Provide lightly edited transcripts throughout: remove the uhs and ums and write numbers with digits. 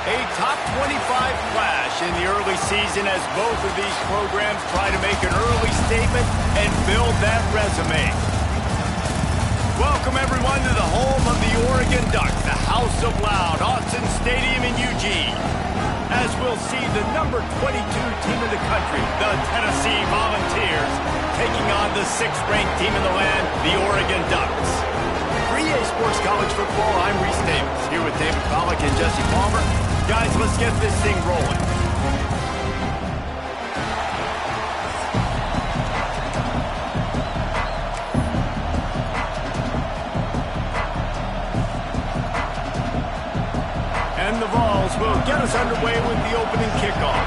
A top 25 clash in the early season as both of these programs try to make an early statement and build that resume. Welcome, everyone, to the home of the Oregon Ducks, the House of Loud, Autzen Stadium in Eugene. As we'll see the number 22 team in the country, the Tennessee Volunteers, taking on the 6th-ranked team in the land, the Oregon Ducks. For EA Sports College Football, I'm Reese Davis, here with David Pollack and Jesse Palmer. Guys, let's get this thing rolling. And the Vols will get us underway with the opening kickoff.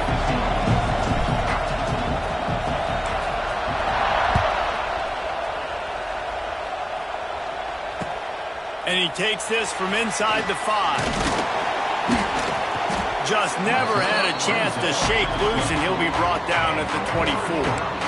And he takes this from inside the 5. Just never had a chance to shake loose, and he'll be brought down at the 24.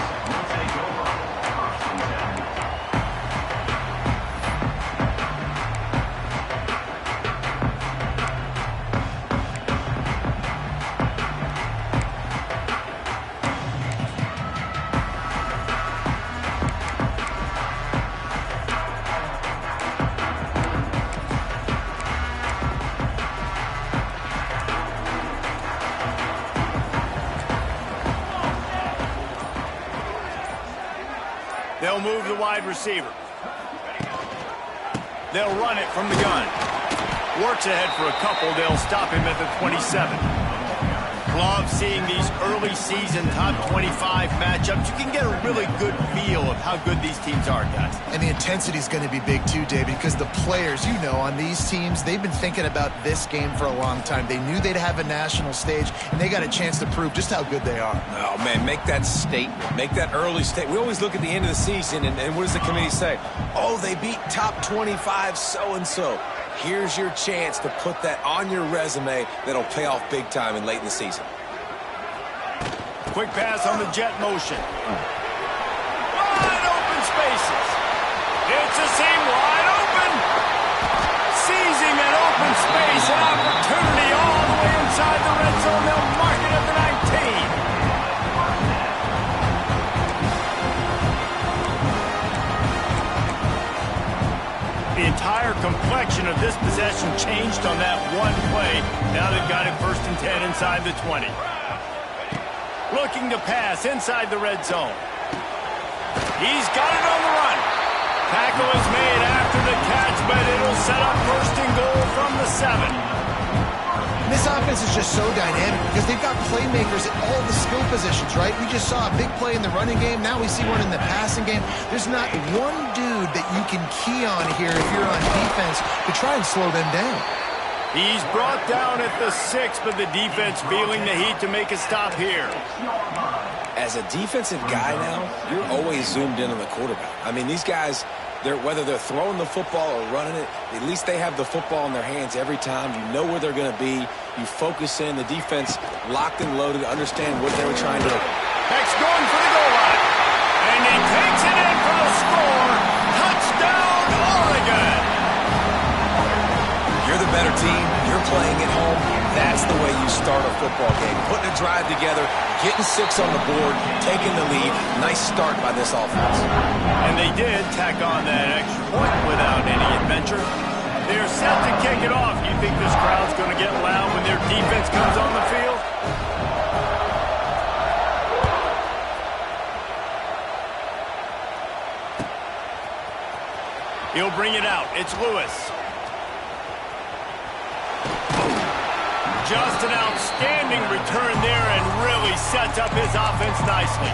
They'll move the wide receiver. They'll run it from the gun. Works ahead for a couple. They'll stop him at the 27. Love seeing these early season top 25 matchups. You can get a really good feel of how good these teams are, guys. And the intensity is going to be big too, David, because the players, you know, on these teams, they've been thinking about this game for a long time. They knew they'd have a national stage, and they got a chance to prove just how good they are. Oh, man, make that statement. Make that early statement. We always look at the end of the season, and what does the committee say? Oh, they beat top 25 so-and-so. Here's your chance to put that on your resume that'll pay off big time and late in the season. Quick pass on the jet motion. Wide open spaces. It's a seam wide open. Seizing an open space, an opportunity all the way inside the red zone. They'll mark it at the 19. The entire complexion of this possession changed on that one play. Now they've got it 1st and 10 inside the 20. Looking to pass inside the red zone. He's got it on the run. Tackle is made after the catch, but it'll set up 1st and goal from the 7. This offense is just so dynamic because they've got playmakers at all the skill positions, right? We just saw a big play in the running game. Now we see one in the passing game. There's not one dude that you can key on here if you're on defense to try and slow them down. He's brought down at the 6, but the defense feeling the heat to make a stop here. As a defensive guy now, you're always zoomed in on the quarterback. I mean, these guys, whether they're throwing the football or running it, at least they have the football in their hands every time. You know where they're going to be. You focus in. The defense locked and loaded to understand what they were trying to do. Heck's going for the goal line. And he takes it in for the score. Touchdown, Oregon. You're the better team. You're playing at home. That's the way you start a football game. Putting a drive together, getting 6 on the board, taking the lead. Nice start by this offense. And they did tack on that extra point without any adventure. They're set to kick it off. You think this crowd's going to get loud when their defense comes on the field? He'll bring it out. It's Lewis. Just an outstanding return there and really sets up his offense nicely.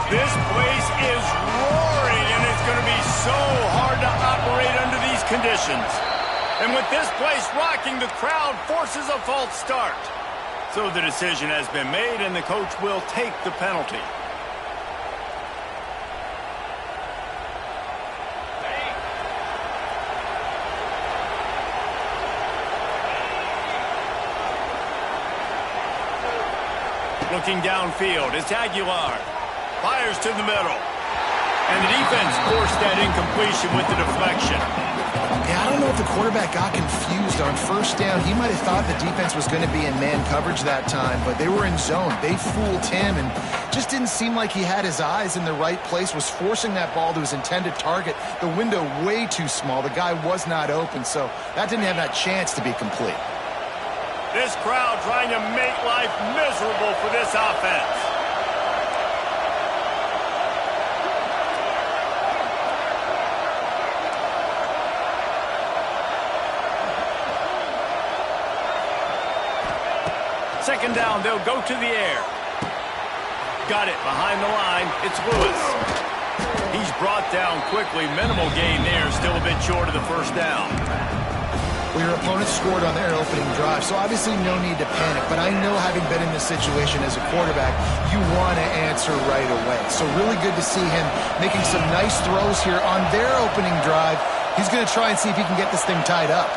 This place is roaring, and it's going to be so hard to operate under these conditions. And with this place rocking, the crowd forces a false start. So the decision has been made, and the coach will take the penalty. Looking downfield, it's Aguilar. Fires to the middle. And the defense forced that incompletion with the deflection. Yeah, I don't know if the quarterback got confused on first down. He might have thought the defense was going to be in man coverage that time, but they were in zone. They fooled him and just didn't seem like he had his eyes in the right place, was forcing that ball to his intended target. The window way too small. The guy was not open, so that didn't have that chance to be complete. This crowd trying to make life miserable for this offense. Second down, they'll go to the air. Got it behind the line. It's Lewis. He's brought down quickly. Minimal gain there. Still a bit short of the first down. Well, your opponent scored on their opening drive, so obviously no need to panic. But I know, having been in this situation as a quarterback, you want to answer right away. So really good to see him making some nice throws here on their opening drive. He's going to try and see if he can get this thing tied up.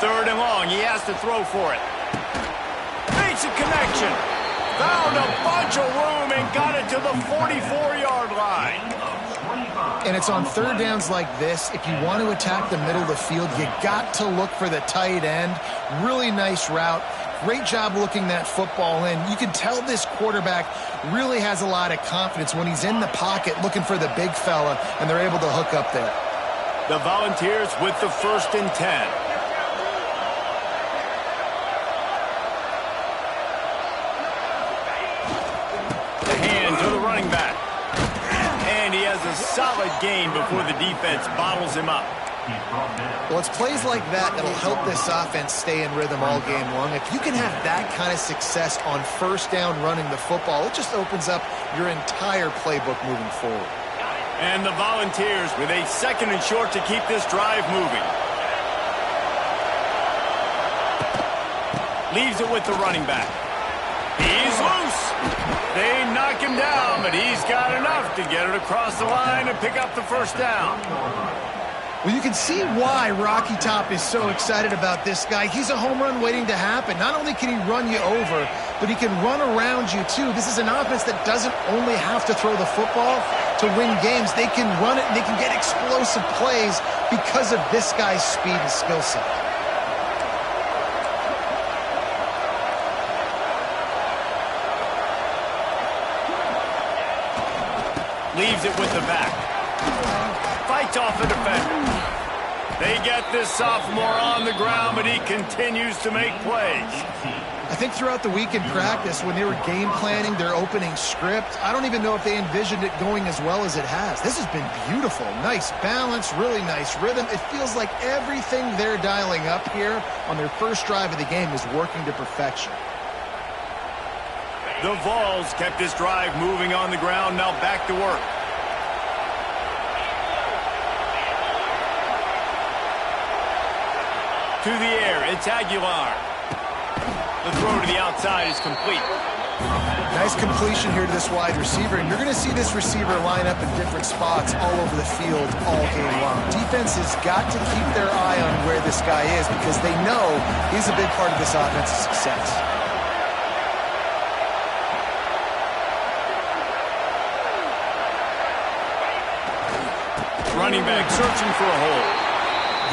Third and long, he has to throw for it. Makes a connection. Found a bunch of room and got it to the 44-yard line. And it's on third downs like this. If you want to attack the middle of the field, you got to look for the tight end. Really nice route. Great job looking that football in. You can tell this quarterback really has a lot of confidence when he's in the pocket looking for the big fella, and they're able to hook up there. The Volunteers with the 1st and 10. Running back. And he has a solid gain before the defense bottles him up. Well, it's plays like that that'll help this offense stay in rhythm all game long. If you can have that kind of success on first down running the football, it just opens up your entire playbook moving forward. And the Volunteers with a 2nd and short to keep this drive moving. Leaves it with the running back. He's loose. They knock him down, but he's got enough to get it across the line and pick up the first down. Well, you can see why Rocky Top is so excited about this guy. He's a home run waiting to happen. Not only can he run you over, but he can run around you too. This is an offense that doesn't only have to throw the football to win games. They can run it and they can get explosive plays because of this guy's speed and skill set. Leaves it with the back. Fights off the defender. They get this sophomore on the ground, but he continues to make plays. I think throughout the week in practice, when they were game planning their opening script, I don't even know if they envisioned it going as well as it has. This has been beautiful. Nice balance, really nice rhythm. It feels like everything they're dialing up here on their first drive of the game is working to perfection. The Vols kept this drive moving on the ground, now back to work. To the air, it's Aguilar. The throw to the outside is complete. Nice completion here to this wide receiver, and you're going to see this receiver line up in different spots all over the field all game long. Defense has got to keep their eye on where this guy is because they know he's a big part of this offense's success. Running back searching for a hole.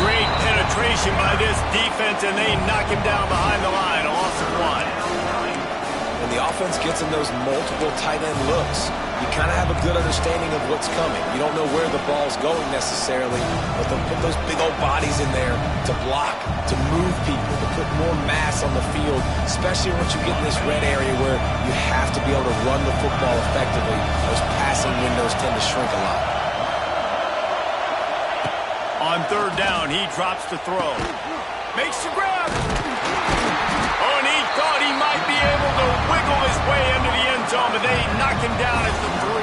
Great penetration by this defense, and they knock him down behind the line. A loss of 1. When the offense gets in those multiple tight end looks, you kind of have a good understanding of what's coming. You don't know where the ball's going necessarily, but they'll put those big old bodies in there to block, to move people, to put more mass on the field, especially once you get in this red area where you have to be able to run the football effectively. Those passing windows tend to shrink a lot. On third down, he drops to throw. Makes the grab. Oh, and he thought he might be able to wiggle his way into the end zone, but they knock him down at the 3.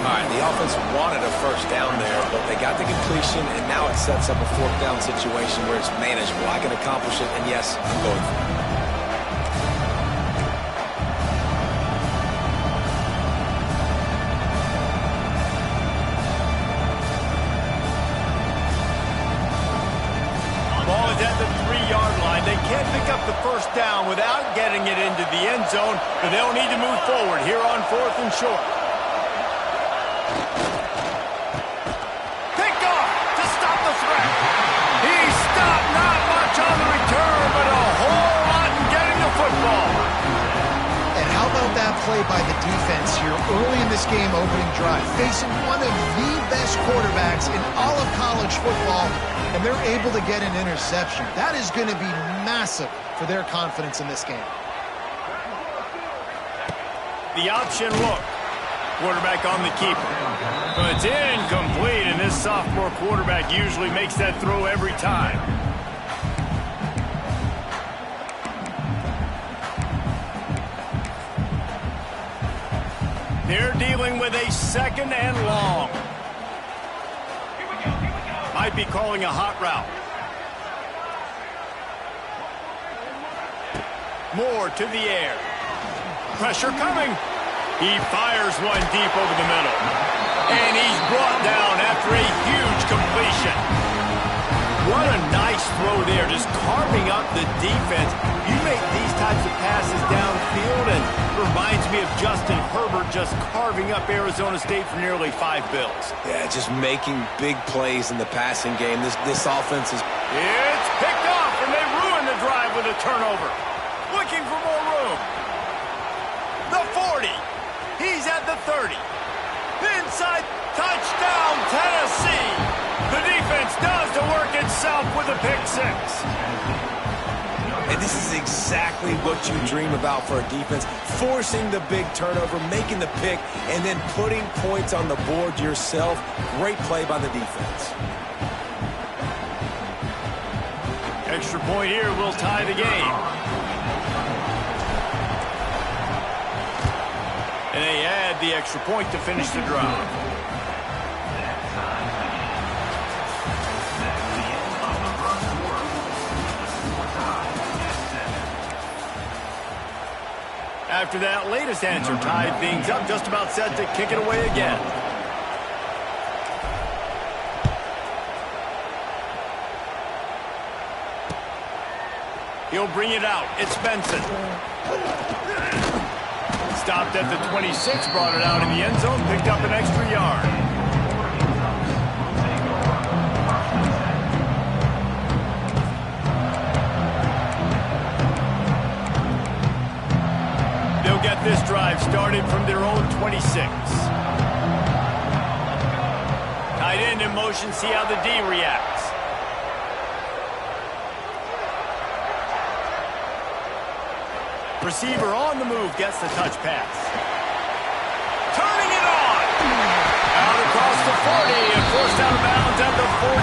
All right, the offense wanted a first down there, but they got the completion, and now it sets up a 4th down situation where it's manageable. I can accomplish it, and yes, I'm going for it. the first down without getting it into the end zone, but they'll need to move forward here on 4th and short. Picked off to stop the threat. He stopped, not much on the return, but a whole lot in getting the football. And how about that play by the defense here early in this game opening drive, facing one of the best quarterbacks in all of college football, and they're able to get an interception. That is going to be massive for their confidence in this game. The option look. Quarterback on the keeper. But it's incomplete, and this sophomore quarterback usually makes that throw every time. They're dealing with a 2nd and long. Might be calling a hot route. Moore to the air. Pressure coming. He fires one deep over the middle. And he's brought down after a huge completion. What a nice throw there, just carving up the defense. You make these types of passes downfield, and it reminds me of Justin Herbert just carving up Arizona State for nearly 5 bills. Yeah, just making big plays in the passing game. This offense is... It's picked off, and they ruin the drive with a turnover. Looking for more room. The 40. He's at the 30. Inside, touchdown, Tennessee. The defense does the work itself with a pick 6. And this is exactly what you dream about for a defense. Forcing the big turnover, making the pick, and then putting points on the board yourself. Great play by the defense. Extra point here will tie the game. And they add the extra point to finish the drive. After that latest answer tied things up, just about set to kick it away again. He'll bring it out. It's Benson. Stopped at the 26, brought it out in the end zone, picked up an extra yard. They'll get this drive started from their own 26. Tight end in motion, see how the D reacts. Receiver on the move, gets the touch pass. Turning it on! Out across the 40 and forced out of bounds at the 42,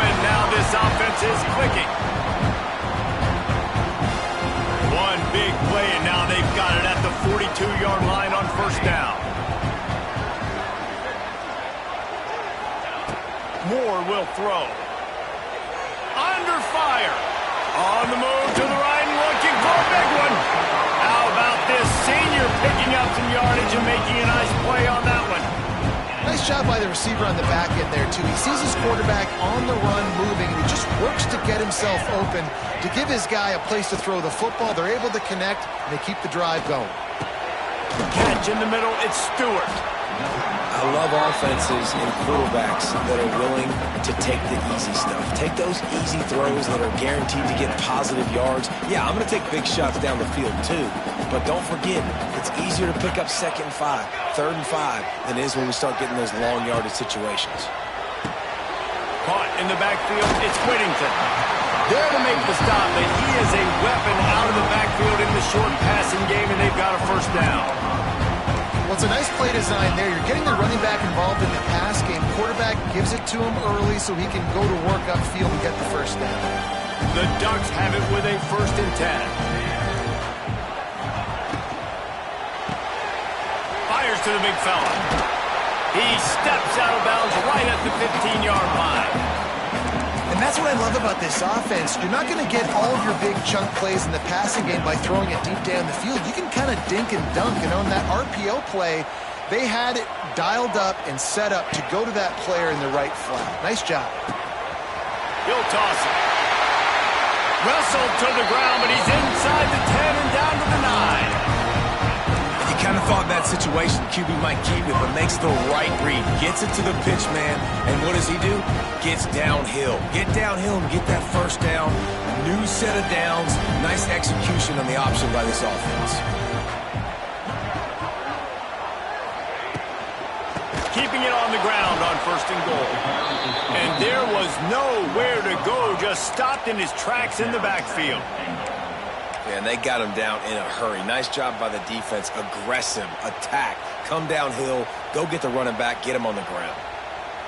and now this offense is clicking. One big play, and now they've got it at the 42-yard line on first down. Moore will throw. Under fire. On the move to the right and looking for a big one. How about this senior picking up some yardage and making a nice play on that one? Nice job by the receiver on the back end there, too. He sees his quarterback on the run moving, and he just works to get himself open to give his guy a place to throw the football. They're able to connect, and they keep the drive going. Catch in the middle, it's Stewart. I love offenses and quarterbacks that are willing to take the easy stuff. Take those easy throws that are guaranteed to get positive yards. Yeah, I'm going to take big shots down the field too. But don't forget, it's easier to pick up 2nd and 5, 3rd and 5 than it is when we start getting those long yardage situations. Caught in the backfield, it's Whittington. There to make the stop, but he is a weapon out of the backfield in the short passing game, and they've got a first down. Well, it's a nice play design there. You're getting the running back involved in the pass game. Quarterback gives it to him early so he can go to work upfield and get the first down. The Ducks have it with a 1st and 10. Fires to the big fella. He steps out of bounds right at the 15-yard line. And that's what I love about this offense. You're not going to get all of your big chunk plays in the passing game by throwing it deep down the field. You can kind of dink and dunk. And on that RPO play, they had it dialed up and set up to go to that player in the right flat. Nice job. He'll toss it. Wrestled to the ground, but he's inside the 10 and down to the 9. You kind of thought in that situation QB might keep it, but makes the right read. Gets it to the pitch man, and what does he do? Gets downhill. Get downhill and get that first down. New set of downs. Nice execution on the option by this offense. Keeping it on the ground on 1st and goal. And there was nowhere to go, just stopped in his tracks in the backfield. And they got him down in a hurry. Nice job by the defense. Aggressive, attack, come downhill, go get the running back, get him on the ground.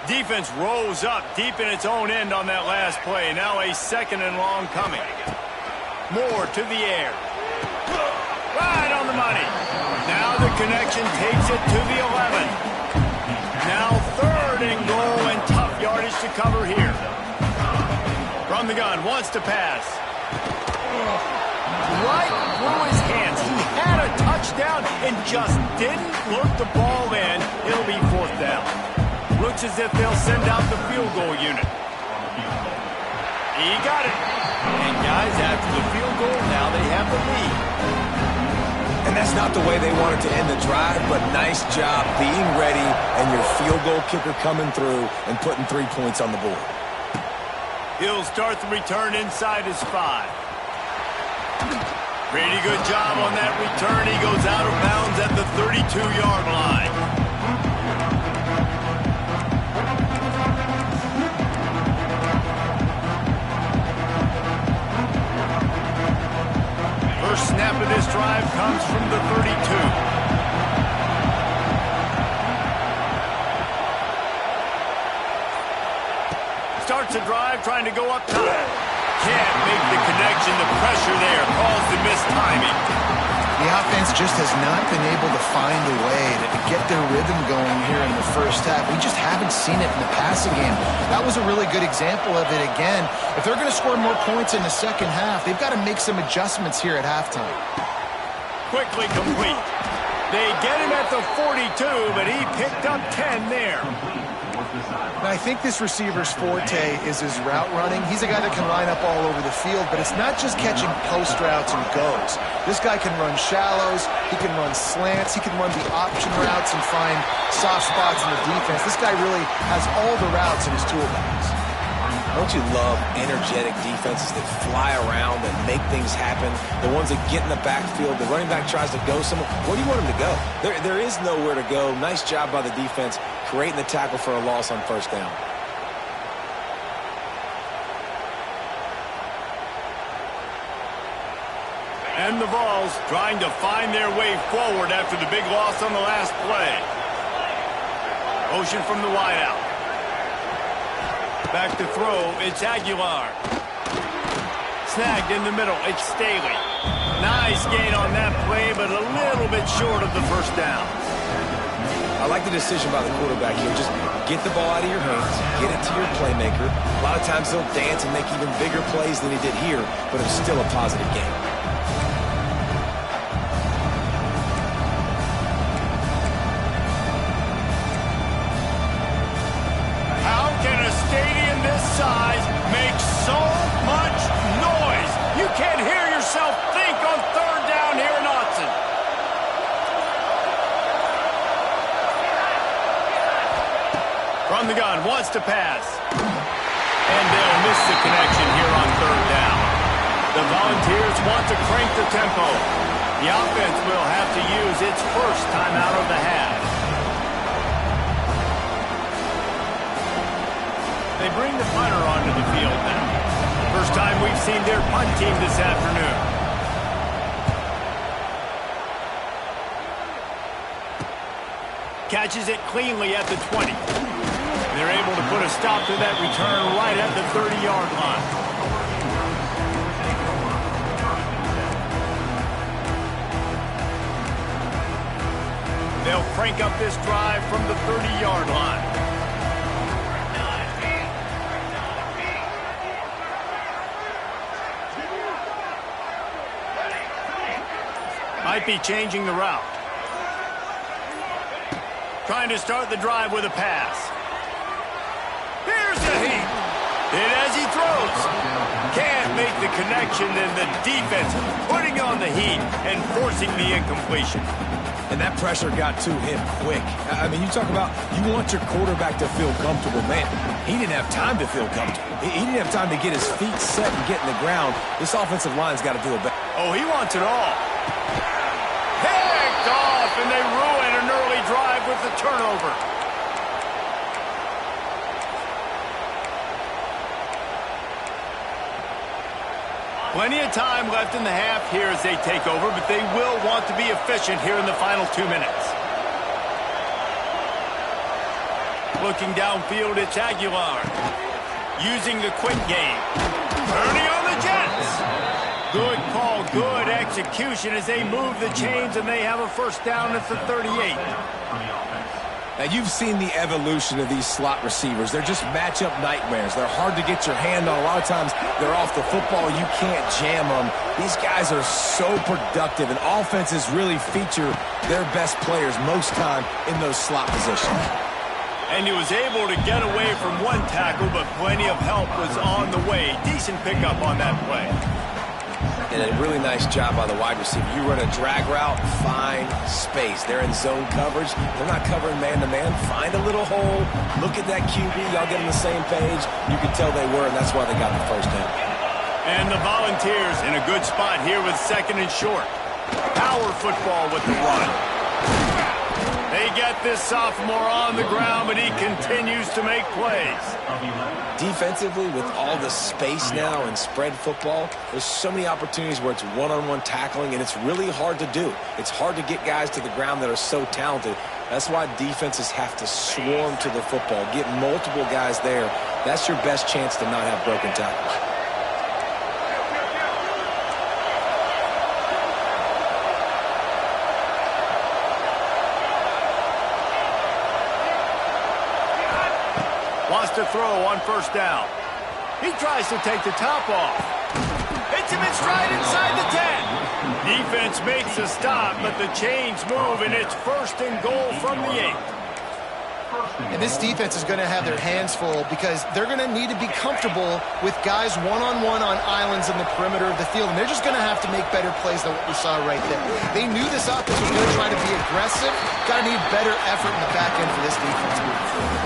Defense rose up deep in its own end on that last play. Now a 2nd and long coming. Moore to the air. Right on the money. Now the connection takes it to the 11. Now 3rd and goal, and tough yardage to cover here. From the gun, wants to pass. Right through his hands. He had a touchdown and just didn't look the ball in. It'll be 4th down. Looks as if they'll send out the field goal unit. He got it. And guys, after the field goal, now they have the lead. And that's not the way they wanted to end the drive, but nice job being ready and your field goal kicker coming through and putting 3 points on the board. He'll start the return inside his 5. Pretty good job on that return. He goes out of bounds at the 32-yard line. First snap of this drive comes from the 32. Starts a drive trying to go up top. Can't make the connection. The pressure there caused the missed timing. The offense just has not been able to find a way to get their rhythm going here in the first half. We just haven't seen it in the passing game. That was a really good example of it again. If they're going to score more points in the second half, they've got to make some adjustments here at halftime. Quickly complete. They get him at the 42, but he picked up 10 there. Now, I think this receiver's forte is his route running. He's a guy that can line up all over the field, but it's not just catching post routes and goes. This guy can run shallows, he can run slants, he can run the option routes and find soft spots in the defense. This guy really has all the routes in his toolbox. Don't you love energetic defenses that fly around and make things happen? The ones that get in the backfield, the running back tries to go somewhere. Where do you want him to go? There is nowhere to go. Nice job by the defense creating the tackle for a loss on 1st down. And the Vols trying to find their way forward after the big loss on the last play. Motion from the wideout. Back to throw, it's Aguilar. Snagged in the middle, it's Staley. Nice gain on that play, but a little bit short of the 1st down. I like the decision by the quarterback here. Just get the ball out of your hands, get it to your playmaker. A lot of times he'll dance and make even bigger plays than he did here, but it's still a positive game. How can a stadium this size make so much noise? You can't hear yourself think on 3rd down here in Autzen. From the gun, wants to pass. And they'll miss the connection here on 3rd down. The Volunteers want to crank the tempo. The offense will have to use its first timeout of the half. They bring the punter onto the field now. First time we've seen their punt team this afternoon. Catches it cleanly at the 20. They're able to put a stop to that return right at the 30-yard line. They'll crank up this drive from the 30-yard line. Might be changing the route. Trying to start the drive with a pass. Here's the heat. And as he throws, can't make the connection, and the defense putting on the heat and forcing the incompletion. And that pressure got to him quick. I mean, you talk about you want your quarterback to feel comfortable. Man, he didn't have time to feel comfortable. He didn't have time to get his feet set and get in the ground. This offensive line's got to do it better. Oh, he wants it all. Picked off, and they ruin an early drive with the turnover. Plenty of time left in the half here as they take over, but they will want to be efficient here in the final 2 minutes. Looking downfield, it's Aguilar. Using the quick game. Turning on the Jets. Good call, good execution as they move the chains, and they have a first down at the 38. Now, you've seen the evolution of these slot receivers. They're just matchup nightmares. They're hard to get your hand on. A lot of times, they're off the football. You can't jam them. These guys are so productive, and offenses really feature their best players most time in those slot positions. And he was able to get away from one tackle, but plenty of help was on the way. Decent pickup on that play. And a really nice job by the wide receiver. You run a drag route, find space. They're in zone coverage. They're not covering man-to-man. Find a little hole. Look at that QB. Y'all get on the same page. You can tell they were, and that's why they got the first down. And the Volunteers in a good spot here with second and short. Power football with the run. They get this sophomore on the ground, but he continues to make plays. Defensively, with all the space now and spread football, there's so many opportunities where it's one-on-one tackling, and it's really hard to do. It's hard to get guys to the ground that are so talented. That's why defenses have to swarm to the football, get multiple guys there. That's your best chance to not have broken tackles. Wants to throw on first down. He tries to take the top off. Hits him in stride inside the 10. Defense makes a stop, but the chains move, and it's first and goal from the 8. And this defense is going to have their hands full because they're going to need to be comfortable with guys one-on-one on islands in the perimeter of the field, and they're just going to have to make better plays than what we saw right there. They knew this offense was going to try to be aggressive. Got to need better effort in the back end for this defense moving forward.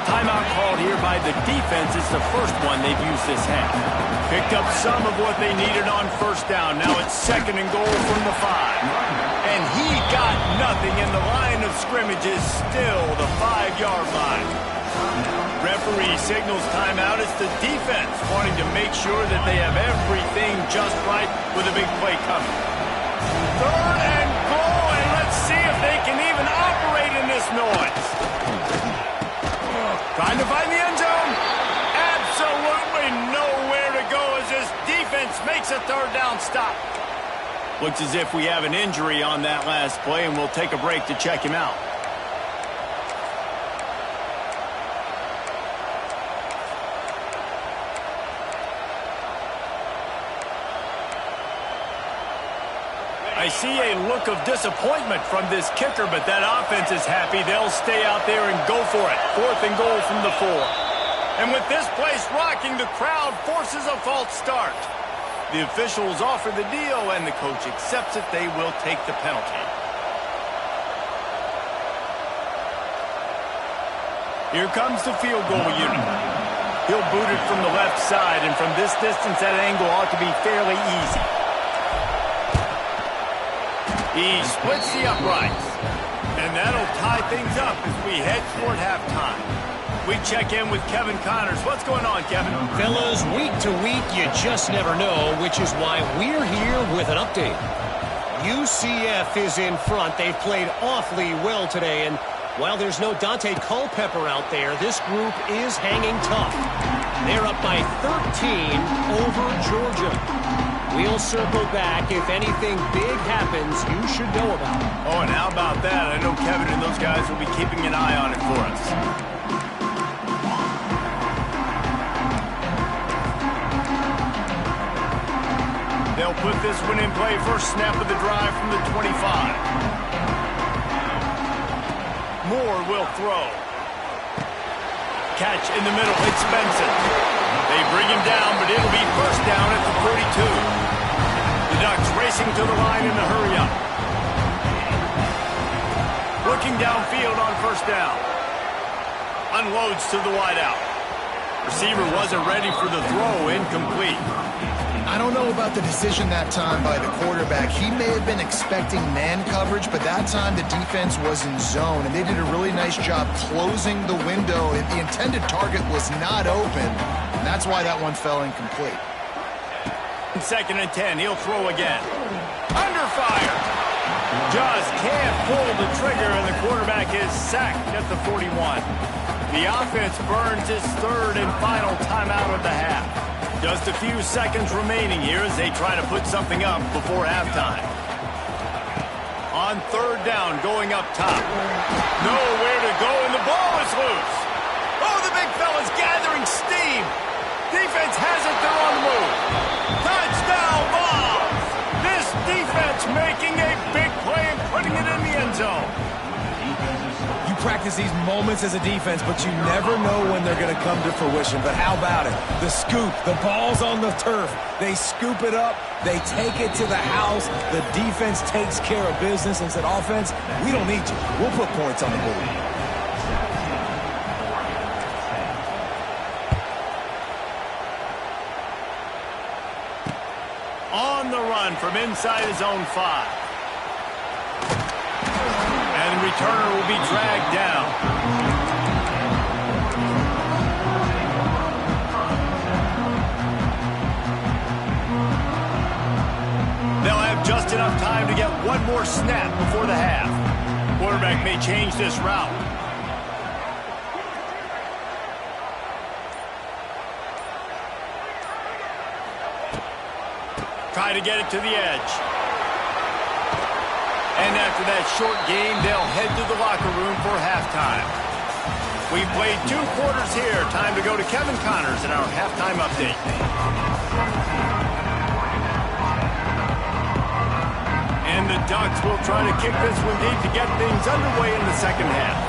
Timeout called here by the defense. It's the first one they've used this half. Picked up some of what they needed on first down. Now it's second and goal from the 5. And he got nothing, and the line of scrimmage is still the 5-yard line. Referee signals timeout. It's the defense wanting to make sure that they have everything just right with a big play coming. Third and goal, and let's see if they can even operate in this noise. Trying to find the end zone. Absolutely nowhere to go as this defense makes a third down stop. Looks as if we have an injury on that last play, and we'll take a break to check him out. I see a look of disappointment from this kicker, but that offense is happy. They'll stay out there and go for it. Fourth and goal from the 4. And with this place rocking, the crowd forces a false start. The officials offer the deal, and the coach accepts it. They will take the penalty. Here comes the field goal unit. He'll boot it from the left side, and from this distance, that angle ought to be fairly easy. He splits the uprights, and that'll tie things up as we head toward halftime. We check in with Kevin Connors. What's going on, Kevin? Fellas, week to week, you just never know, which is why we're here with an update. UCF is in front. They've played awfully well today, and while there's no Dante Culpepper out there, this group is hanging tough. They're up by 13 over Georgia. We'll circle back. If anything big happens, you should know about it. Oh, and how about that? I know Kevin and those guys will be keeping an eye on it for us. They'll put this one in play. First snap of the drive from the 25. Moore will throw. Catch in the middle. It's Benson. They bring him down, but it'll be first down at the 42. The Ducks racing to the line in a hurry up. Looking downfield on first down. Unloads to the wideout. Receiver wasn't ready for the throw, incomplete. I don't know about the decision that time by the quarterback. He may have been expecting man coverage, but that time the defense was in zone, and they did a really nice job closing the window. The intended target was not open, and that's why that one fell incomplete. 2nd and 10, he'll throw again. Under fire. Just can't pull the trigger, and the quarterback is sacked at the 41. The offense burns its 3rd and final timeout of the half. Just a few seconds remaining here as they try to put something up before halftime. On 3rd down, going up top. Nowhere to go, and the ball is loose. Oh, the big fella's gathering steam. Defense has it, they're on the move. Touchdown, Vols! This defense making a big play and putting it in the end zone. You practice these moments as a defense, but you never know when they're going to come to fruition. But how about it? The scoop, the ball's on the turf. They scoop it up. They take it to the house. The defense takes care of business and said, offense, we don't need you. We'll put points on the board. On the run from inside his own 5. And the returner will be dragged down. They'll have just enough time to get one more snap before the half. Quarterback may change this route. Try to get it to the edge. And after that short game, they'll head to the locker room for halftime. We've played 2 quarters here. Time to go to Kevin Connors in our halftime update. And the Ducks will try to kick this one deep to get things underway in the second half.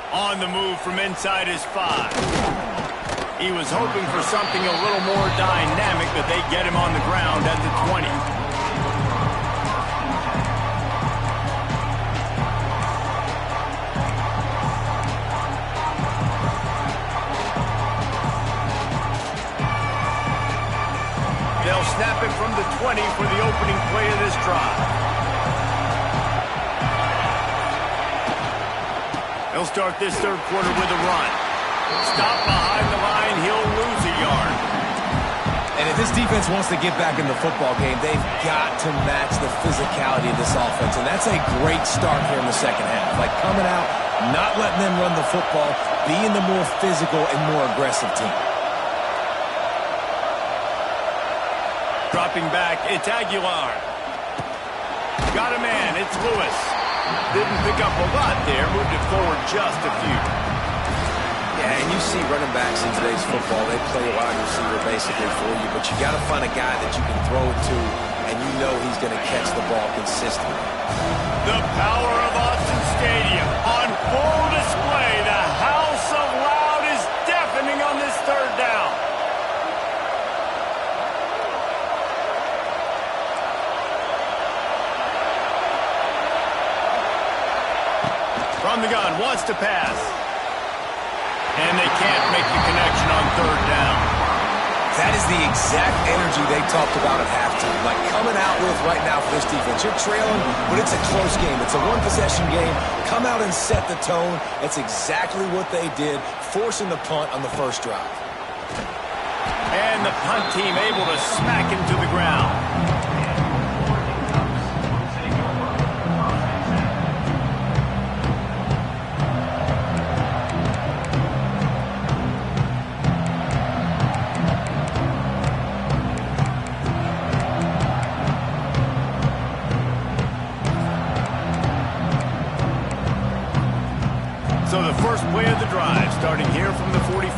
On the move from inside his 5. He was hoping for something a little more dynamic, but they get him on the ground at the 20. They'll snap it from the 20 for the opening play of this drive. He'll start this 3rd quarter with a run. Stop behind the line, he'll lose a yard. And if this defense wants to get back in the football game, they've got to match the physicality of this offense. And that's a great start here in the second half. Like coming out, not letting them run the football, being the more physical and more aggressive team. Dropping back, it's Aguilar. Got a man, it's Lewis. Didn't pick up a lot there, moved it forward just a few. Yeah, and you see running backs in today's football, they play a wide receiver basically for you, but you got to find a guy that you can throw it to, and you know he's going to catch the ball consistently. The power of Austin Stadium on full display. The house of loud is deafening on this 3rd down. From the gun, wants to pass. And they can't make the connection on 3rd down. That is the exact energy they talked about at halftime. Like coming out with right now for this defense. You're trailing, but it's a close game. It's a 1-possession game. Come out and set the tone. That's exactly what they did, forcing the punt on the 1st drive. And the punt team able to smack him to the ground. So the first play of the drive, starting here from the 45.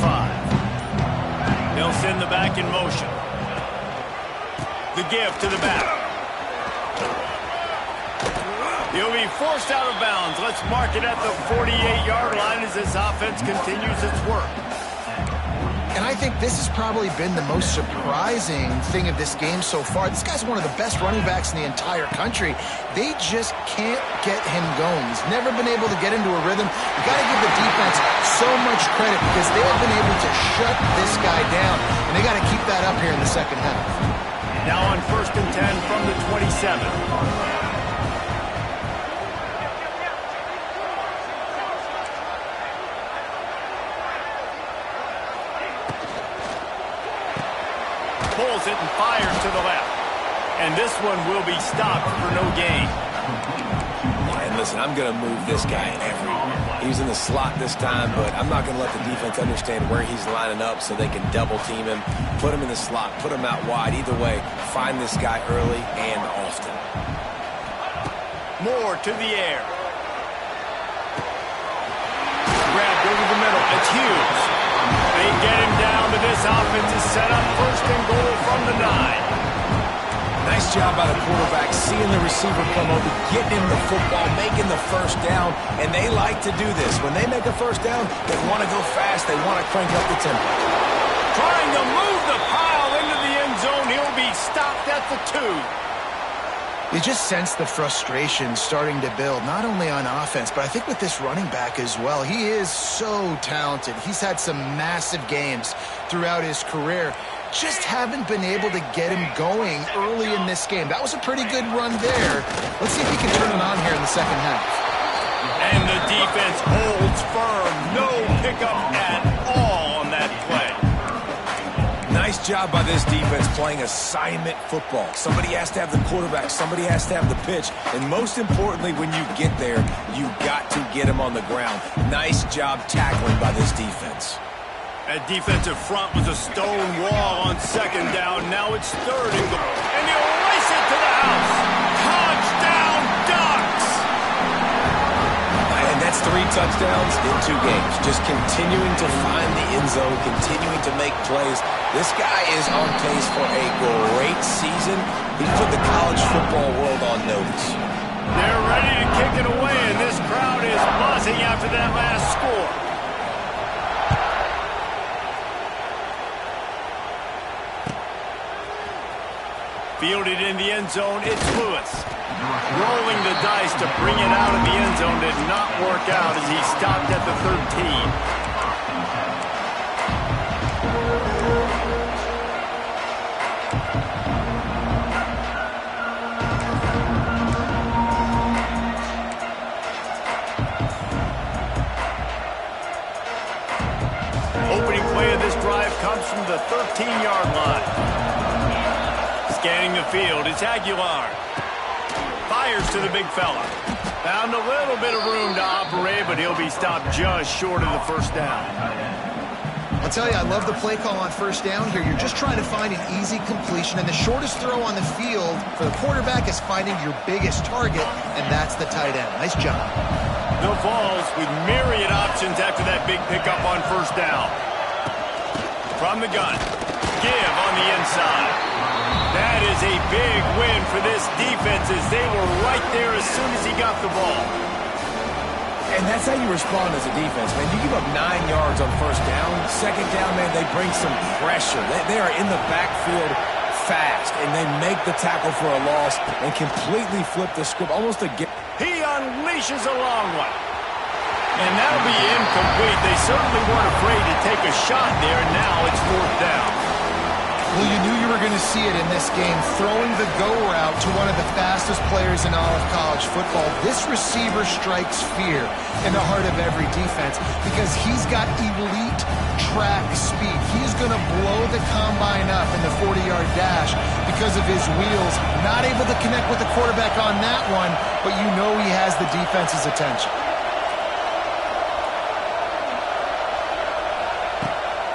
They'll send the back in motion. The give to the back. He'll be forced out of bounds. Let's mark it at the 48-yard line as this offense continues its work. And I think this has probably been the most surprising thing of this game so far. This guy's one of the best running backs in the entire country. They just can't get him going. He's never been able to get into a rhythm. You got to give the defense so much credit because they have been able to shut this guy down. And they got to keep that up here in the second half. Now on 1st and 10 from the 27. Pulls it and fires to the left. And this one will be stopped for no gain. And listen, I'm going to move this guy everywhere. He's in the slot this time, but I'm not going to let the defense understand where he's lining up so they can double team him, put him in the slot, put him out wide. Either way, find this guy early and often. Moore to the air. Grabbed over the middle. It's Hughes. They get him down, but this offense is set up 1st and goal from the 9. Nice job by the quarterback, seeing the receiver come over, getting him the football, making the first down, and they like to do this. When they make a first down, they want to go fast. They want to crank up the tempo. Trying to move the pile into the end zone. He'll be stopped at the 2. You just sense the frustration starting to build, not only on offense, but I think with this running back as well. He is so talented. He's had some massive games throughout his career. Just haven't been able to get him going early in this game. That was a pretty good run there. Let's see if he can turn it on here in the second half. And the defense holds firm. No pickup at all on that play. Nice job by this defense playing assignment football. Somebody has to have the quarterback. Somebody has to have the pitch. And most importantly, when you get there, you got to get him on the ground. Nice job tackling by this defense. That defensive front was a stone wall on 2nd down. Now it's 3rd and goal. And he'll race it to the house. Touchdown, Ducks! And that's 3 touchdowns in 2 games. Just continuing to find the end zone, continuing to make plays. This guy is on pace for a great season. He's put the college football world on notice. They're ready to kick it away, and this crowd is buzzing after that last score. Fielded in the end zone, it's Lewis. Rolling the dice to bring it out of the end zone did not work out as he stopped at the 13. Opening play of this drive comes from the 13-yard line. Scanning the field, it's Aguilar. Fires to the big fella. Found a little bit of room to operate, but he'll be stopped just short of the 1st down. I'll tell you, I love the play call on 1st down here. You're just trying to find an easy completion, and the shortest throw on the field for the quarterback is finding your biggest target, and that's the tight end. Nice job. The Vols with myriad options after that big pickup on 1st down. From the gun, give on the inside. That is a big win for this defense as they were right there as soon as he got the ball. And that's how you respond as a defense, man. You give up 9 yards on 1st down. 2nd down, man, they bring some pressure. They are in the backfield fast, and they make the tackle for a loss and completely flip the script, almost a get. He unleashes a long one. And that'll be incomplete. They certainly weren't afraid to take a shot there, and now it's 4th down. Well, you knew you were going to see it in this game, throwing the go route to one of the fastest players in all of college football. This receiver strikes fear in the heart of every defense because he's got elite track speed. He's going to blow the combine up in the 40-yard dash because of his wheels. Not able to connect with the quarterback on that one, but you know he has the defense's attention.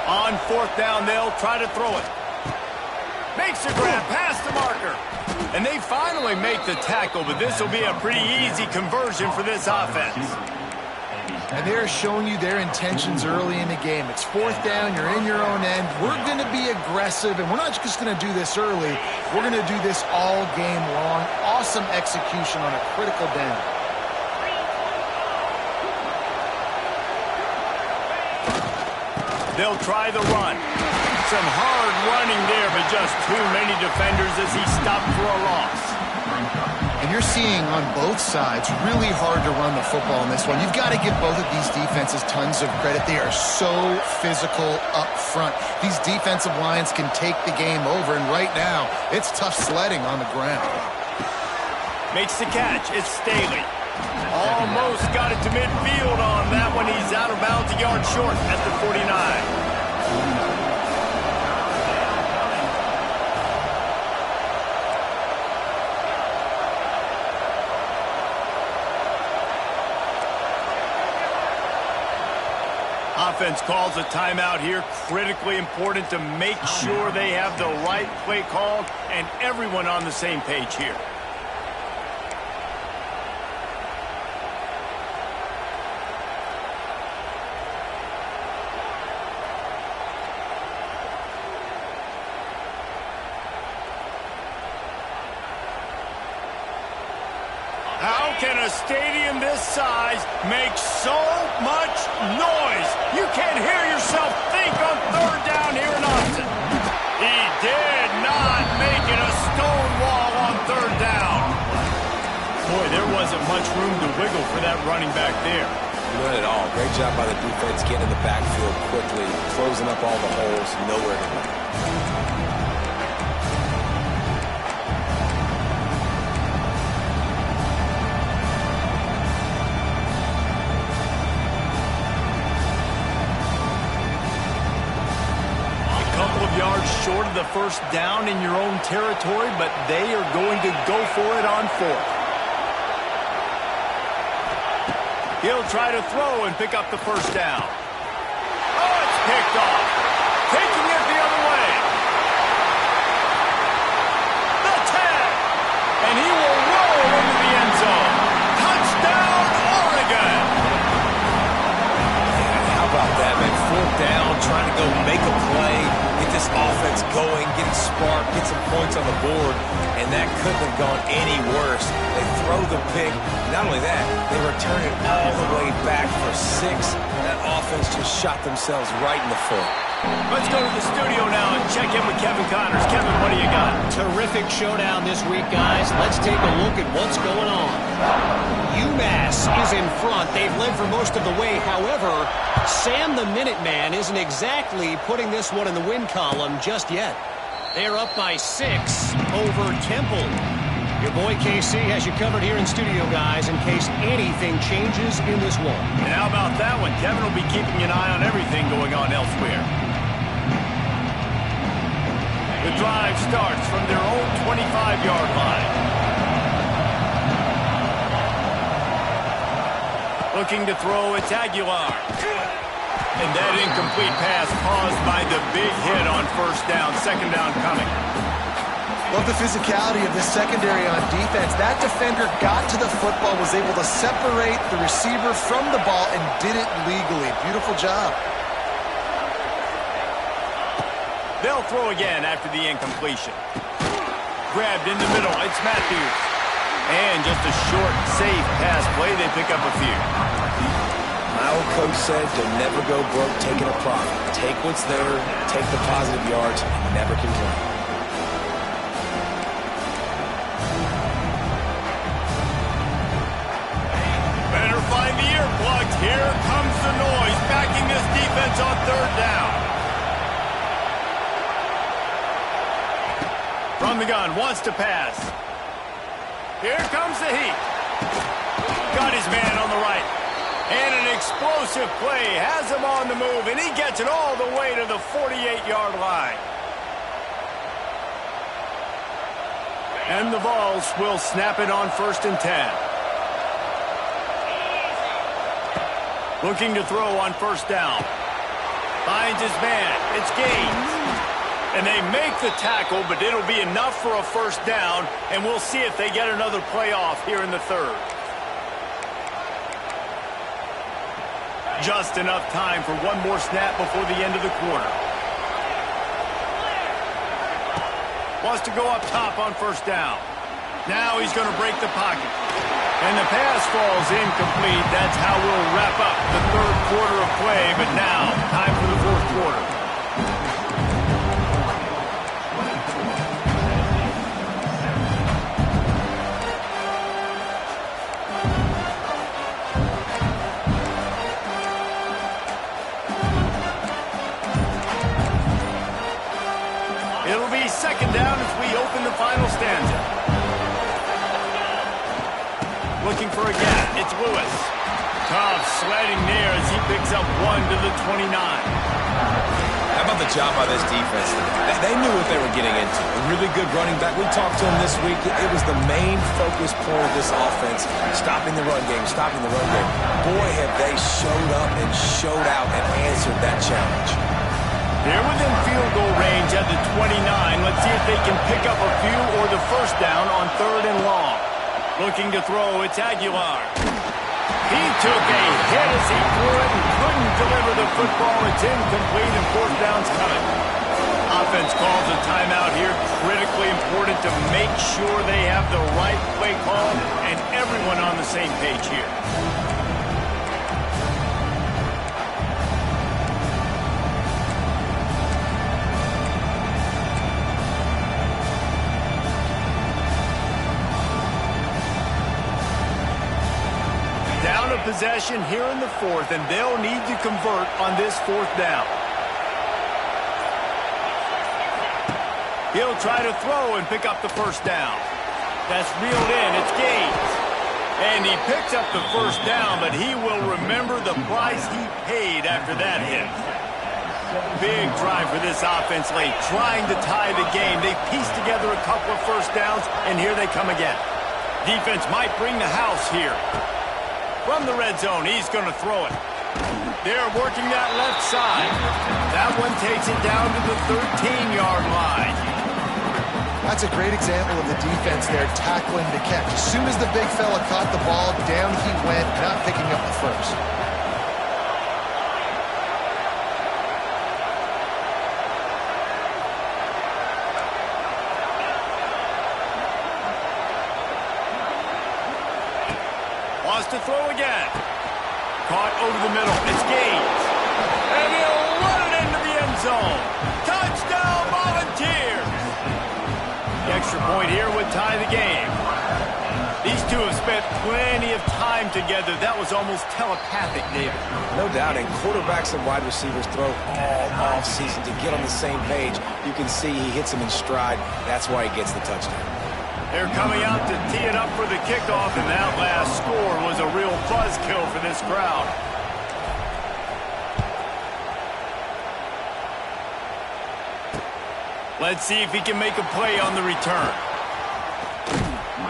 On 4th down, they'll try to throw it. Makes a grab past the marker. And they finally make the tackle, but this will be a pretty easy conversion for this offense. And they're showing you their intentions early in the game. It's fourth down, you're in your own end. We're going to be aggressive, and we're not just going to do this early. We're going to do this all game long. Awesome execution on a critical down. They'll try the run. Some hard running there, but just too many defenders as he stopped for a loss. And you're seeing on both sides really hard to run the football in this one. You've got to give both of these defenses tons of credit. They are so physical up front. These defensive lines can take the game over, and right now, it's tough sledding on the ground. Makes the catch. It's Staley. Almost got it to midfield on that one. He's out of bounds, a yard short at the 49. Offense calls a timeout here. Critically important to make sure they have the right play called and everyone on the same page here. How can a stadium this size make so much noise? You can't hear yourself think on third down here in Austin. He did not make it a stone wall on third down. Boy, there wasn't much room to wiggle for that running back there. Not at all. Great job by the defense getting in the backfield quickly, closing up all the holes, nowhere to run. Yards short of the first down in your own territory, but they are going to go for it on fourth. He'll try to throw and pick up the first down. Oh, it's picked off. Taking it the other way. The tag. And he will roll into the end zone. Touchdown, Oregon. How about that, man? Fourth down, trying to go make a play. This offense going, getting spark, get some points on the board, and that couldn't have gone any worse. They throw the pick. Not only that, they return it all the way back for 6. That offense just shot themselves right in the foot. Let's go to the studio now and check in with Kevin Connors. Kevin, what do you got? Terrific showdown this week, guys. Let's take a look at what's going on. UMass is in front. They've led for most of the way. However, Sam the Minuteman isn't exactly putting this one in the win column just yet. They're up by 6 over Temple. Your boy KC has you covered here in studio, guys, in case anything changes in this one. And how about that one? Kevin will be keeping an eye on everything going on elsewhere. The drive starts from their own 25-yard line. Looking to throw, it's Aguilar. And that incomplete pass caused by the big hit on first down. Second down coming. Love the physicality of the secondary on defense. That defender got to the football, was able to separate the receiver from the ball, and did it legally. Beautiful job. They'll throw again after the incompletion. Grabbed in the middle. It's Matthews. And just a short, safe pass play. They pick up a few. My old coach said, don't never go broke taking a profit. Take what's there, take the positive yards, and never complain. Better find the earplugs. Here comes the noise, backing this defense on third down. From the gun, wants to pass. Here comes the heat. Got his man on the right. And an explosive play. Has him on the move, and he gets it all the way to the 48-yard line. And the Vols will snap it on 1st and 10. Looking to throw on first down. Finds his man. It's Gaines. And they make the tackle, but it'll be enough for a first down, and we'll see if they get another play off here in the third. Just enough time for one more snap before the end of the quarter. Wants to go up top on first down. Now he's going to break the pocket. And the pass falls incomplete. That's how we'll wrap up the third quarter of play. But now, time for the fourth quarter. It'll be second down as we open the final stanza. Looking for a gap. It's Lewis. Tough sledding near as he picks up 1 to the 29. How about the job by this defense? They knew what they were getting into. A really good running back. We talked to him this week. It was the main focus point of this offense. Stopping the run game, stopping the run game. Boy, have they showed up and showed out and answered that challenge. They're within field goal range at the 29. Let's see if they can pick up a few or the first down on 3rd and long. Looking to throw, it's Aguilar. He took a hit as he threw it and couldn't deliver the football. It's incomplete and fourth down's coming. Offense calls a timeout here. Critically important to make sure they have the right play call and everyone on the same page here. Down a possession here in the fourth, and they'll need to convert on this fourth down. He'll try to throw and pick up the first down. That's reeled in. It's Gaines. And he picks up the first down, but he will remember the price he paid after that hit. Big drive for this offense late, trying to tie the game. They pieced together a couple of first downs, and here they come again. Defense might bring the house here. From the red zone, he's going to throw it. They're working that left side. That one takes it down to the 13-yard line. That's a great example of the defense there tackling the catch. As soon as the big fella caught the ball, down he went, not picking up the first. Wants to throw again. Caught over the middle. It's Gaines. And he'll run it into the end zone. Touchdown, Volunteers! The extra point here would tie the game. These two have spent plenty of time together. That was almost telepathic, David. No doubt, and quarterbacks and wide receivers throw all offseason to get on the same page. You can see he hits them in stride. That's why he gets the touchdown. They're coming out to tee it up for the kickoff, and that last score was a real buzzkill for this crowd. Let's see if he can make a play on the return.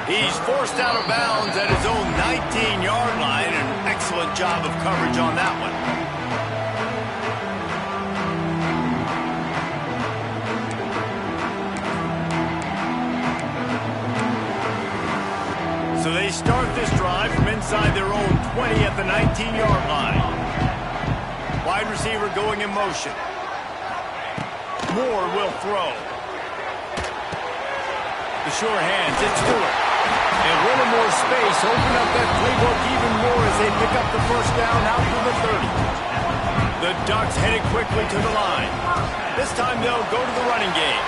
He's forced out of bounds at his own 19-yard line. An excellent job of coverage on that one. So they start this drive from inside their own 20 at the 19-yard line. Wide receiver going in motion. Moore will throw. The sure hands, it's Stewart. A little more space, open up that playbook even more as they pick up the first down out to the 30. The Ducks headed quickly to the line. This time they'll go to the running game.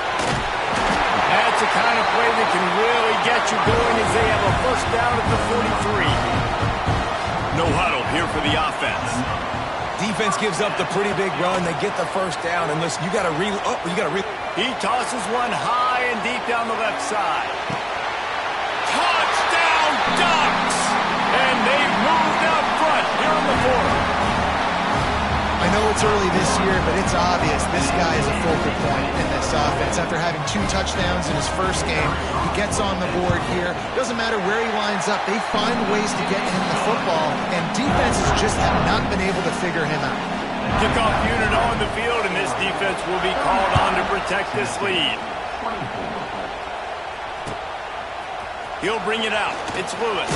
That's the kind of play that can really get you going as they have a first down at the 43. No huddle here for the offense. Defense gives up the pretty big run. They get the first down, and listen, you got to He tosses one high and deep down the left side. Touchdown, Ducks! And they've moved out front here in the fourth. I know it's early this year, but it's obvious this guy is a focal point in this offense. After having 2 touchdowns in his first game, he gets on the board here. Doesn't matter where he lines up, they find ways to get him the football, and defenses just have not been able to figure him out. Kickoff unit on the field, and this defense will be called on to protect this lead. He'll bring it out. It's Lewis.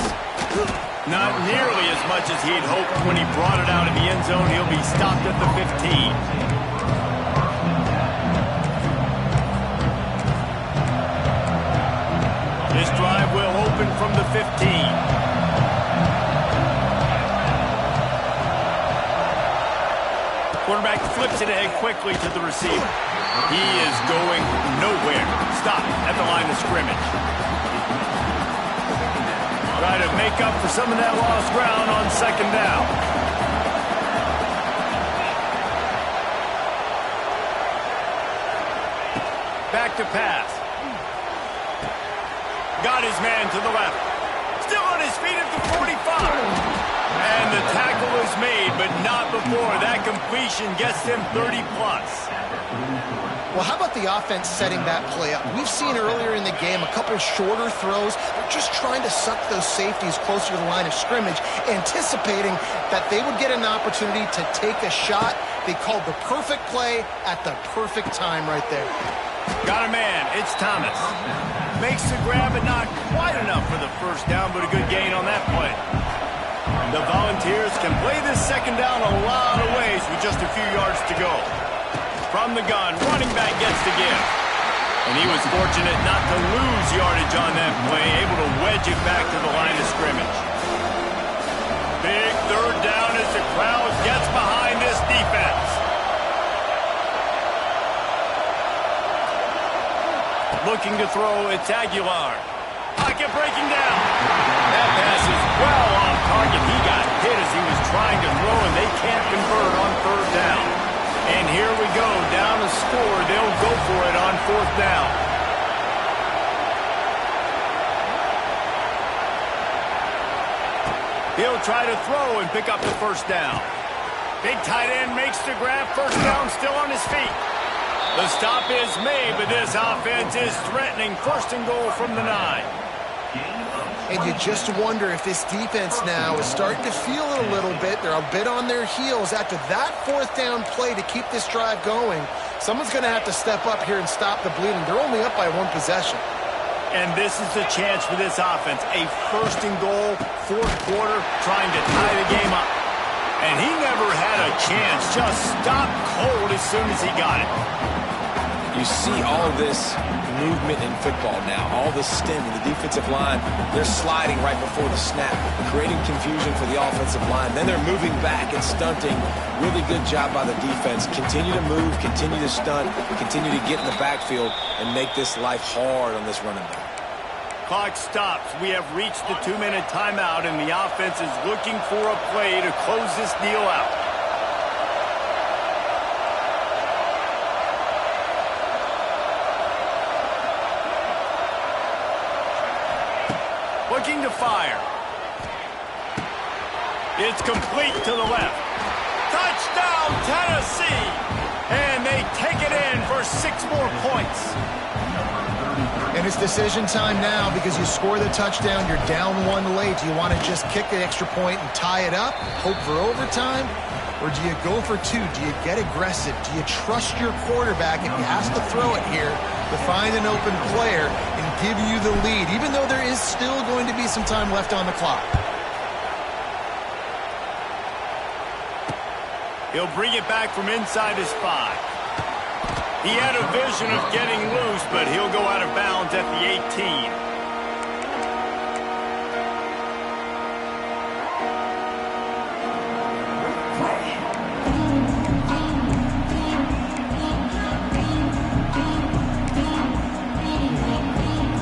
Not nearly as much as he'd hoped when he brought it out of the end zone. He'll be stopped at the 15. This drive will open from the 15. Quarterback flips it ahead quickly to the receiver. He is going nowhere. Stop at the line of scrimmage. Try to make up for some of that lost ground on second down. Back to pass. Got his man to the left. Still on his feet at the 45. And the tackle is made, but not before that completion gets him 30-plus. Well, how about the offense setting that play up? We've seen earlier in the game a couple shorter throws. They're just trying to suck those safeties closer to the line of scrimmage, anticipating that they would get an opportunity to take a shot. They called the perfect play at the perfect time right there. Got a man. It's Thomas. Makes the grab, but not quite enough for the first down, but a good gain on that play. The Volunteers can play this second down a lot of ways with just a few yards to go. From the gun, running back gets the give. And he was fortunate not to lose yardage on that play, able to wedge it back to the line of scrimmage. Big third down as the crowd gets behind this defense. Looking to throw, it's Aguilar. Pocket breaking down. That pass is well off target. He got hit as he was trying to throw, and they can't convert on third down. And here we go, down a score. They'll go for it on fourth down. He'll try to throw and pick up the first down. Big tight end makes the grab. First down, still on his feet. The stop is made, but this offense is threatening. First and goal from the 9. And you just wonder if this defense now is starting to feel it a little bit. They're a bit on their heels after that fourth down play to keep this drive going. Someone's going to have to step up here and stop the bleeding. They're only up by one possession. And this is the chance for this offense. A first and goal, fourth quarter, trying to tie the game up. And he never had a chance. Just stopped cold as soon as he got it. You see all this movement in football now, all the stem in the defensive line. They're sliding right before the snap, creating confusion for the offensive line. Then they're moving back and stunting. Really good job by the defense. Continue to move, continue to stunt, continue to get in the backfield and make this life hard on this running back. Clock stops. We have reached the 2-minute timeout, and the offense is looking for a play to close this deal out. Looking to fire. It's complete to the left. Touchdown, Tennessee! And they take it in for 6 more points. And it's decision time now because you score the touchdown, you're down 1 late. Do you want to just kick the extra point and tie it up, hope for overtime? Or do you go for 2? Do you get aggressive? Do you trust your quarterback if he has to throw it here to find an open player and give you the lead, even though there is still going to be some time left on the clock? He'll bring it back from inside his 5. He had a vision of getting loose, but he'll go out of bounds at the 18.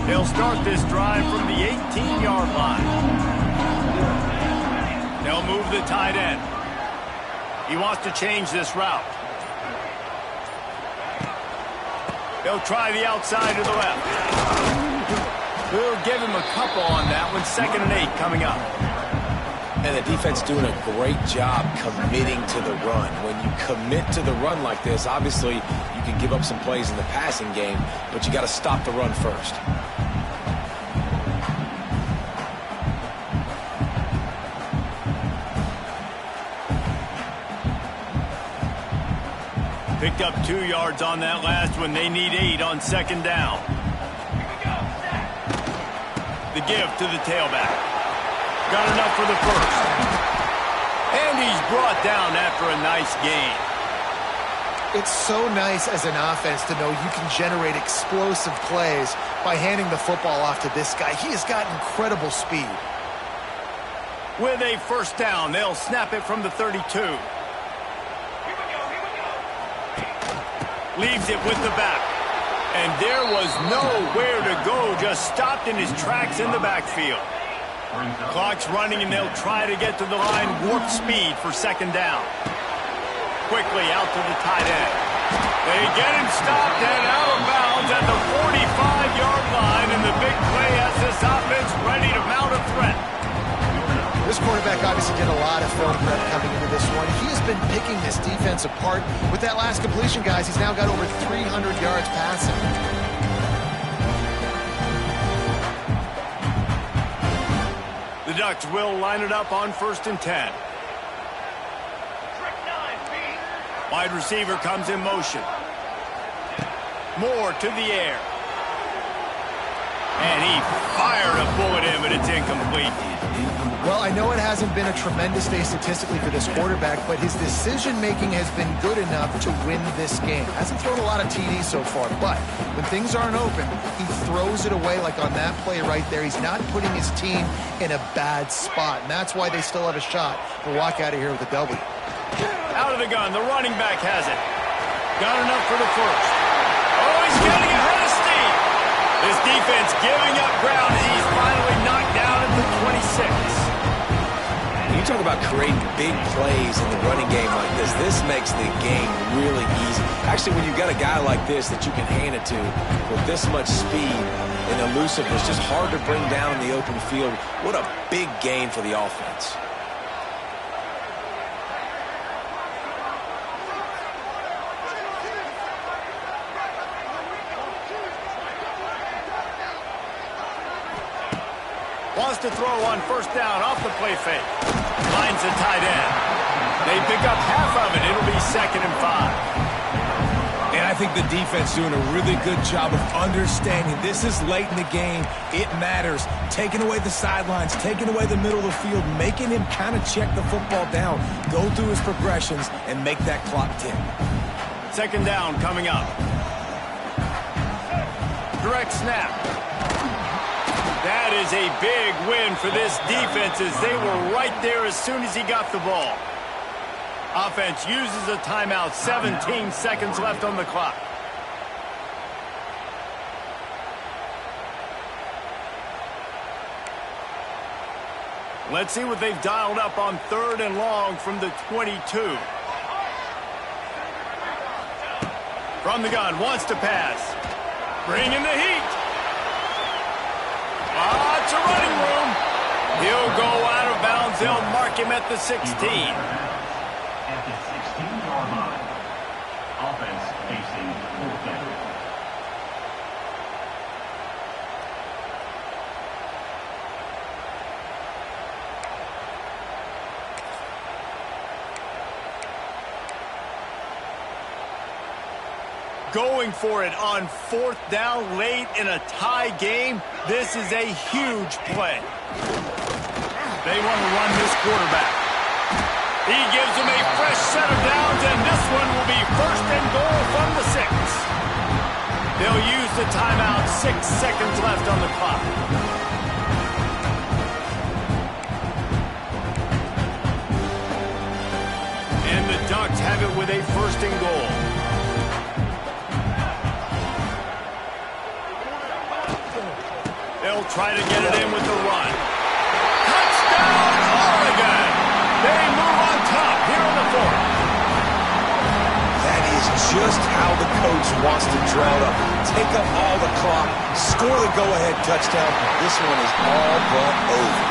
They'll start this drive from the 18-yard line. They'll move the tight end. He wants to change this route. They'll try the outside to the left. We'll give him a couple on that one. 2nd and 8 coming up. And the defense doing a great job committing to the run. When you commit to the run like this, obviously you can give up some plays in the passing game, but you got to stop the run first. Picked up 2 yards on that last one. They need 8 on 2nd down. The give to the tailback. Got enough for the first. And he's brought down after a nice gain. It's so nice as an offense to know you can generate explosive plays by handing the football off to this guy. He has got incredible speed. With a first down, they'll snap it from the 32. Leaves it with the back. And there was nowhere to go, just stopped in his tracks in the backfield. Clock's running, and they'll try to get to the line, warp speed for second down. Quickly out to the tight end. They get him stopped and out of bounds at the 45-yard line, and the big play has this offense ready to mount a threat. This quarterback obviously did a lot of film prep coming into this one. He has been picking this defense apart. With that last completion, guys, he's now got over 300 yards passing. The Ducks will line it up on 1st and 10. Wide receiver comes in motion. Moore to the air. And he fired a bullet in, but it's incomplete. Well, I know it hasn't been a tremendous day statistically for this quarterback, but his decision-making has been good enough to win this game. Hasn't thrown a lot of TDs so far, but when things aren't open, he throws it away like on that play right there. He's not putting his team in a bad spot, and that's why they still have a shot to walk out of here with a W. Out of the gun, the running back has it. Got enough for the first. Oh, he's getting ahead of steam. This defense giving up ground as he's finally knocked down at the 26. You talk about creating big plays in the running game like this. This makes the game really easy. Actually, when you've got a guy like this that you can hand it to with this much speed and elusiveness, just hard to bring down in the open field. What a big gain for the offense. Wants to throw on first down off the play fake. Finds the tight end. They pick up half of it. It'll be 2nd and 5. And I think the defense doing a really good job of understanding this is late in the game. It matters. Taking away the sidelines, taking away the middle of the field, making him kind of check the football down, go through his progressions, and make that clock tick. 2nd down coming up. Direct snap. That is a big win for this defense as they were right there as soon as he got the ball. Offense uses a timeout, 17 seconds left on the clock. Let's see what they've dialed up on 3rd and long from the 22. From the gun, wants to pass. Bringing the heat. Lots of running room. He'll go out of bounds. They'll mark him at the 16. At the 16-yard line. Offense facing 4th down. Going for it on 4th down late in a tie game. This is a huge play. They want to run this quarterback. He gives them a fresh set of downs, and this one will be 1st and goal from the 6. They'll use the timeout. 6 seconds left on the clock. And the Ducks have it with a 1st and goal. They'll try to get it in with the run. Touchdown, Oregon! They move on top here in the 4th. That is just how the coach wants to draw it up. Take up all the clock, score the go-ahead touchdown. This one is all but over.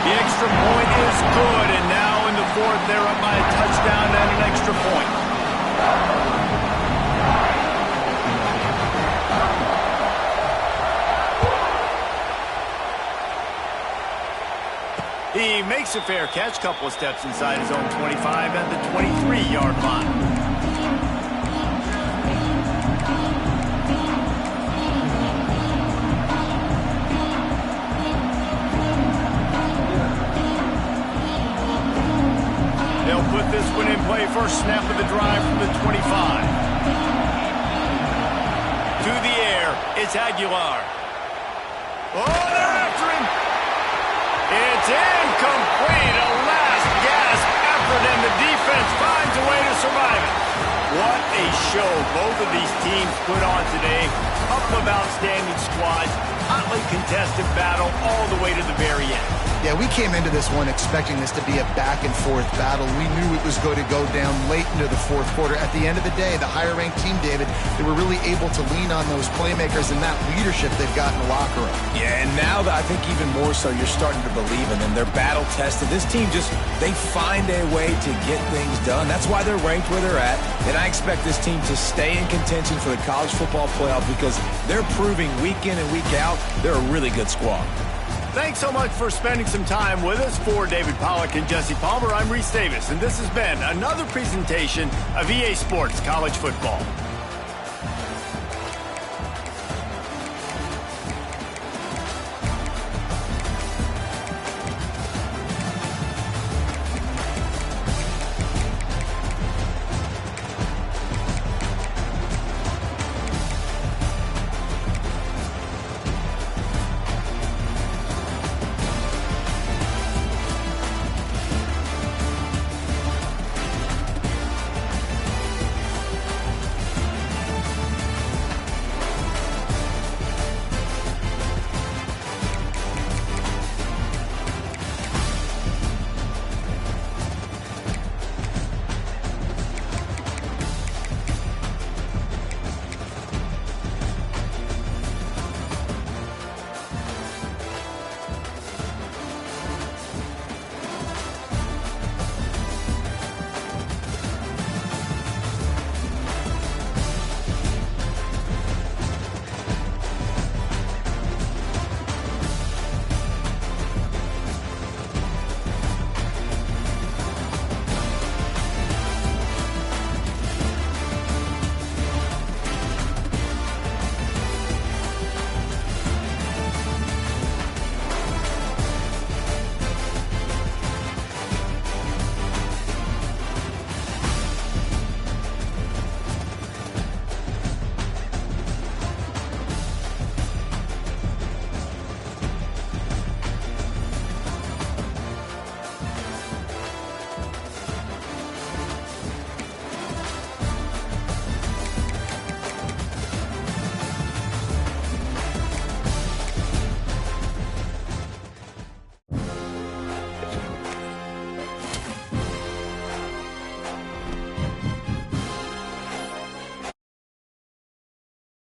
The extra point is good, and now in the 4th, they're up by a touchdown and an extra point. He makes a fair catch, couple of steps inside his own 25 at the 23-yard line. It's Aguilar. Oh, they're after him. It's incomplete. A last gasp effort, and the defense finds a way to survive it. What a show both of these teams put on today. Couple of outstanding squads. Hotly contested battle all the way to the very end. Yeah, we came into this one expecting this to be a back-and-forth battle. We knew it was going to go down late into the fourth quarter. At the end of the day, the higher-ranked team, David, they were really able to lean on those playmakers and that leadership they've got in the locker room. Yeah, and now I think even more so, you're starting to believe in them. They're battle-tested. This team they find a way to get things done. That's why they're ranked where they're at. And I expect this team to stay in contention for the college football playoff because they're proving week in and week out they're a really good squad. Thanks so much for spending some time with us. For David Pollack and Jesse Palmer, I'm Reese Davis, and this has been another presentation of EA Sports College Football.